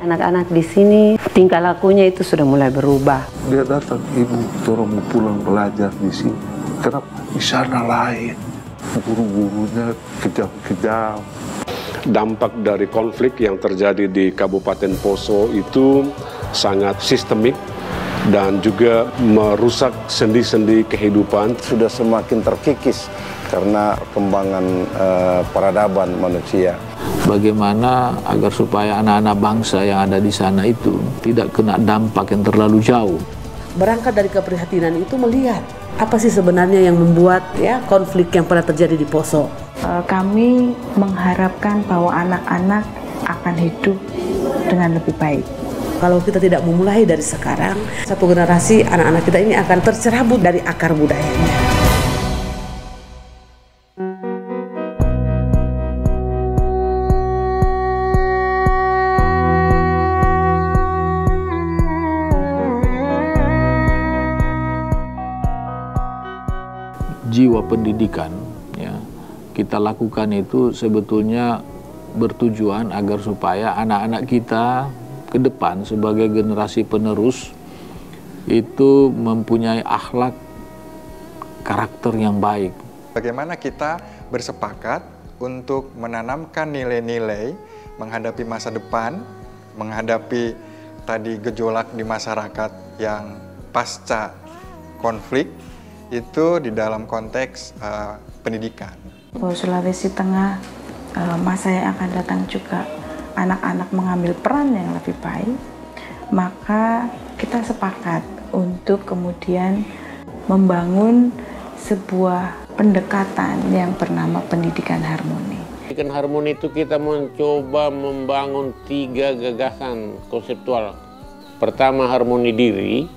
Anak-anak di sini tingkah lakunya itu sudah mulai berubah. Dia datang, ibu, tolong mau pulang belajar di sini. Kenapa? Di sana lain. Guru-gurunya kejam-kejam. Dampak dari konflik yang terjadi di Kabupaten Poso itu sangat sistemik dan juga merusak sendi-sendi kehidupan. Sudah semakin terkikis karena perkembangan peradaban manusia. Bagaimana agar supaya anak-anak bangsa yang ada di sana itu tidak kena dampak yang terlalu jauh. Berangkat dari keprihatinan itu melihat apa sih sebenarnya yang membuat konflik yang pernah terjadi di Poso. Kami mengharapkan bahwa anak-anak akan hidup dengan lebih baik. Kalau kita tidak memulai dari sekarang, satu generasi anak-anak kita ini akan tercerabut dari akar budayanya. Jiwa pendidikan ya kita lakukan itu sebetulnya bertujuan agar supaya anak-anak kita ke depan sebagai generasi penerus itu mempunyai akhlak karakter yang baik. Bagaimana kita bersepakat untuk menanamkan nilai-nilai menghadapi masa depan, menghadapi tadi gejolak di masyarakat yang pasca konflik itu di dalam konteks pendidikan. Sulawesi Tengah masa yang akan datang juga anak-anak mengambil peran yang lebih baik, maka kita sepakat untuk kemudian membangun sebuah pendekatan yang bernama pendidikan harmoni. Pendidikan harmoni itu kita mencoba membangun 3 gagasan konseptual. Pertama, harmoni diri,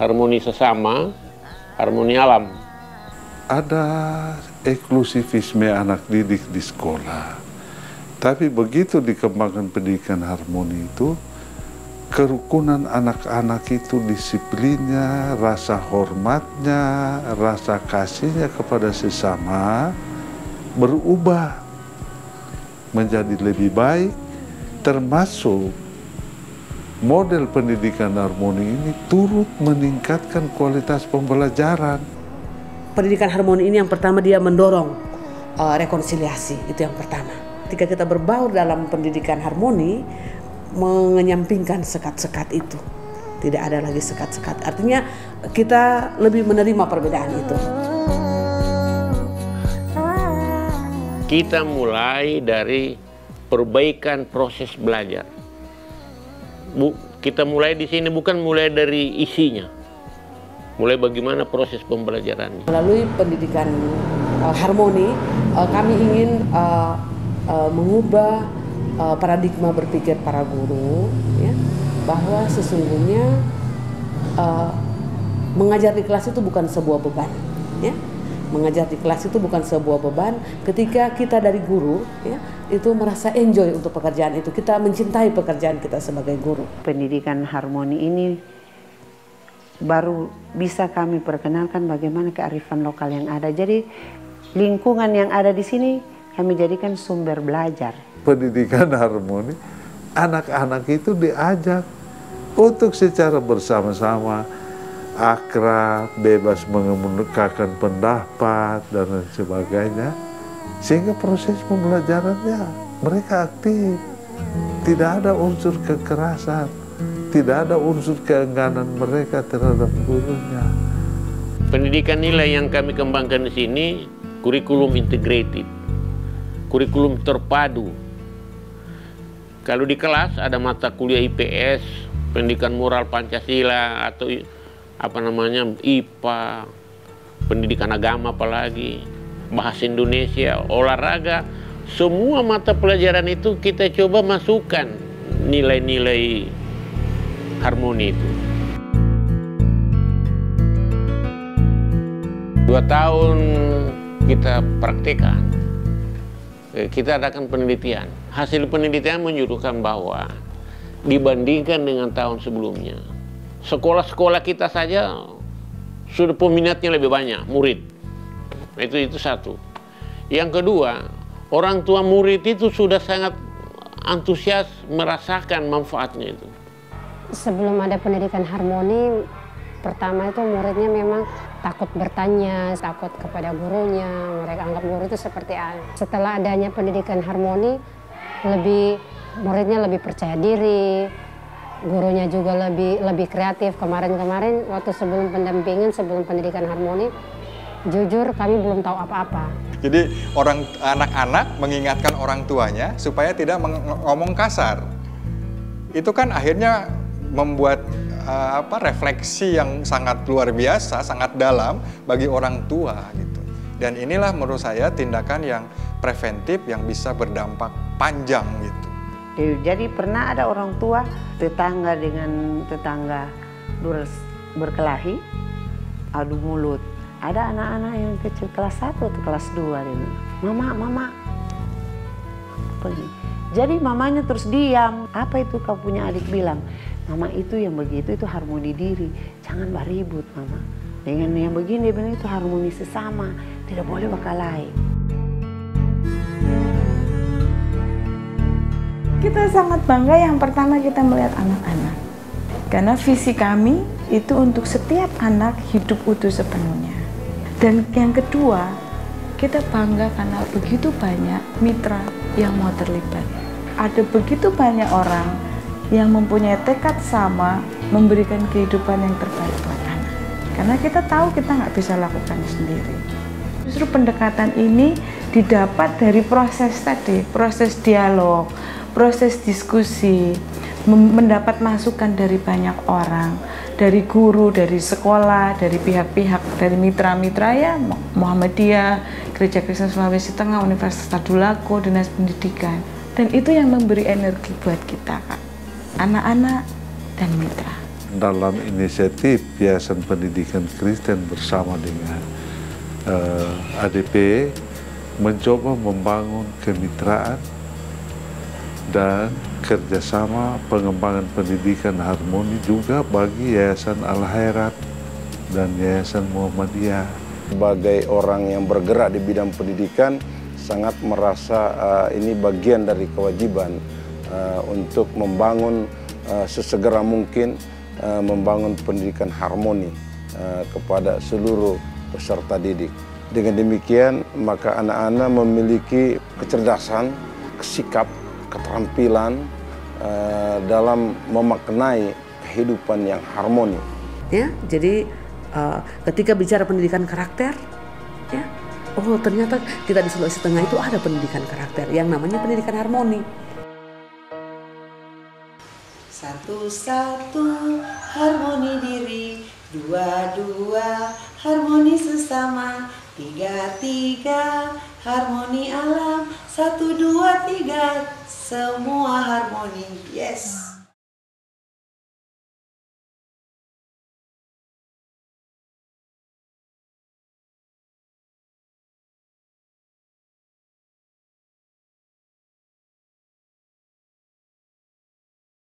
harmoni sesama, harmoni alam. Ada eksklusivisme anak didik di sekolah. Tapi begitu dikembangkan pendidikan harmoni itu, kerukunan anak-anak itu disiplinnya, rasa hormatnya, rasa kasihnya kepada sesama berubah menjadi lebih baik, termasuk model pendidikan harmoni ini turut meningkatkan kualitas pembelajaran. Pendidikan harmoni ini yang pertama dia mendorong rekonsiliasi, itu yang pertama. Ketika kita berbaur dalam pendidikan harmoni, mengenyampingkan sekat-sekat itu. Tidak ada lagi sekat-sekat. Artinya kita lebih menerima perbedaan itu. Kita mulai dari perbaikan proses belajar. Kita mulai di sini bukan mulai dari isinya. Mulai bagaimana proses pembelajarannya. Melalui pendidikan harmoni, kami ingin mengubah paradigma berpikir para guru, ya, bahwa sesungguhnya mengajar di kelas itu bukan sebuah beban, ya. Mengajar di kelas itu bukan sebuah beban. Ketika kita dari guru, ya, itu merasa enjoy untuk pekerjaan itu, kita mencintai pekerjaan kita sebagai guru. Pendidikan harmoni ini baru bisa kami perkenalkan bagaimana kearifan lokal yang ada. Jadi lingkungan yang ada di sini kami jadikan sumber belajar. Pendidikan harmoni, anak-anak itu diajak untuk secara bersama-sama akrab, bebas mengemukakan pendapat dan lain sebagainya, sehingga proses pembelajarannya mereka aktif, tidak ada unsur kekerasan, tidak ada unsur keengganan mereka terhadap gurunya. Pendidikan nilai yang kami kembangkan di sini kurikulum integrated, kurikulum terpadu. Kalau di kelas ada mata kuliah IPS, pendidikan moral Pancasila atau IPA, pendidikan agama apalagi, bahasa Indonesia, olahraga, semua mata pelajaran itu kita coba masukkan nilai-nilai harmoni itu. 2 tahun kita praktekkan, kita adakan penelitian. Hasil penelitian menunjukkan bahwa dibandingkan dengan tahun sebelumnya, sekolah-sekolah kita saja sudah peminatnya lebih banyak, murid. Itu satu. Yang kedua, orang tua murid itu sudah sangat antusias merasakan manfaatnya itu. Sebelum ada pendidikan harmoni, pertama itu muridnya memang takut bertanya, takut kepada gurunya, mereka anggap guru itu seperti apa. Setelah adanya pendidikan harmoni, muridnya lebih percaya diri, gurunya juga lebih kreatif. Kemarin waktu sebelum pendampingan, sebelum pendidikan harmoni, jujur kami belum tahu apa-apa. Jadi anak-anak mengingatkan orang tuanya supaya tidak ngomong kasar. Itu kan akhirnya membuat refleksi yang sangat luar biasa, sangat dalam bagi orang tua gitu. Dan inilah menurut saya tindakan yang preventif yang bisa berdampak panjang gitu. Jadi pernah ada orang tua tetangga dengan tetangga berkelahi, adu mulut. Ada anak-anak yang kecil kelas 1 atau kelas 2 dia bilang, mama pergi. Jadi mamanya terus diam. Apa itu kau punya adik bilang? Mama itu yang begitu itu harmoni diri, jangan beribut mama. Dengan yang begini dia bilang itu harmoni sesama, tidak boleh berkelahi. Kita sangat bangga yang pertama kita melihat anak-anak. Karena visi kami itu untuk setiap anak hidup utuh sepenuhnya. Dan yang kedua, kita bangga karena begitu banyak mitra yang mau terlibat. Ada begitu banyak orang yang mempunyai tekad sama memberikan kehidupan yang terbaik buat anak. Karena kita tahu kita nggak bisa lakukan sendiri. Justru pendekatan ini didapat dari proses tadi, proses dialog, proses diskusi, mendapat masukan dari banyak orang, dari guru, dari sekolah, dari pihak-pihak, dari mitra-mitra ya, Muhammadiyah, Gereja Kristen Sulawesi Tengah, Universitas Tadulako, Dinas Pendidikan. Dan itu yang memberi energi buat kita, Kak. Anak-anak dan mitra. Dalam inisiatif Yayasan Pendidikan Kristen bersama dengan ADP mencoba membangun kemitraan dan kerjasama pengembangan pendidikan harmoni juga bagi Yayasan Al-Khairat dan Yayasan Muhammadiyah. Sebagai orang yang bergerak di bidang pendidikan, sangat merasa ini bagian dari kewajiban untuk membangun sesegera mungkin membangun pendidikan harmoni kepada seluruh peserta didik. Dengan demikian maka anak-anak memiliki kecerdasan, sikap, keterampilan dalam memaknai kehidupan yang harmoni. Ya, jadi ketika bicara pendidikan karakter, ya, oh ternyata kita di Sulawesi Tengah itu ada pendidikan karakter yang namanya pendidikan harmoni. Satu-satu harmoni diri, dua-dua harmoni sesama, tiga-tiga harmoni alam, 1, 2, 3 semua harmoni. Yes.